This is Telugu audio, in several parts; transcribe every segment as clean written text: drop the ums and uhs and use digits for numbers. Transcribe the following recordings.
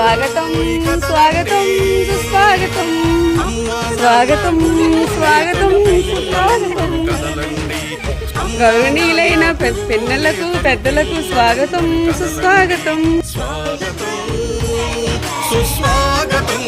స్వాగతం స్వాగతం సుస్వాగతం స్వాగతం స్వాగతం సుస్వాగతం. గౌరవనీయులైన పిన్నలకు పెద్దలకు స్వాగతం సుస్వాగతం. సుస్వాగతం. సుస్వాగతం.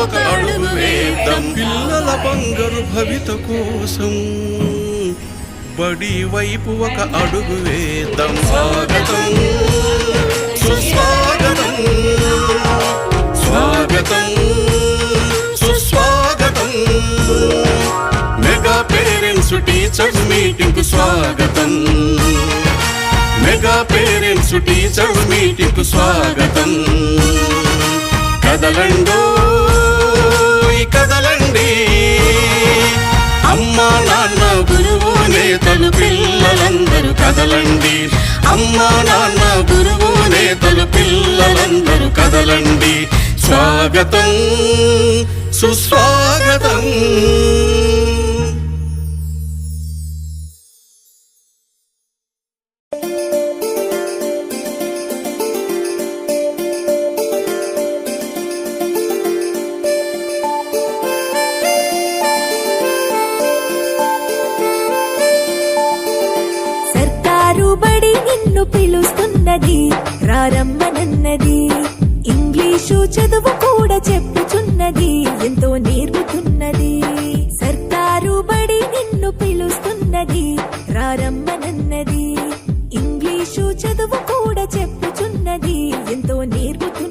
ఒక అడుగు వేద్దాం. పిల్లల బంగారు భవిత కోసం బడి వైపు ఒక అడుగు వేద్దాం. స్వాగతం సుస్వాగతం స్వాగతం సుస్వాగతం. మెగా పేరెంట్స్ టీచర్స్ మీటింగ్ కు స్వాగతం. మెగా పేరెంట్స్ టీచర్స్ మీటింగ్ కు స్వాగతం. కదలండో కదలండి, అమ్మా నాన్న గురువు నేతలు పిల్లలందరూ కదలండి. అమ్మా నాన్న గురువు నేతలు పిల్లలందరూ కదలండి. స్వాగతం సుస్వాగతం. బడి నిన్ను పిలుస్తున్నది, రారమ్మనన్నది. ఇంగ్లీషు చదువు కూడా చెప్పుచున్నది, ఎంతో నేర్పుతున్నది. సర్కారు బడి నిన్ను పిలుస్తున్నది, రారమ్మనన్నది. ఇంగ్లీషు చదువు కూడా చెప్పుచున్నది, ఎంతో నేర్పుతున్నది.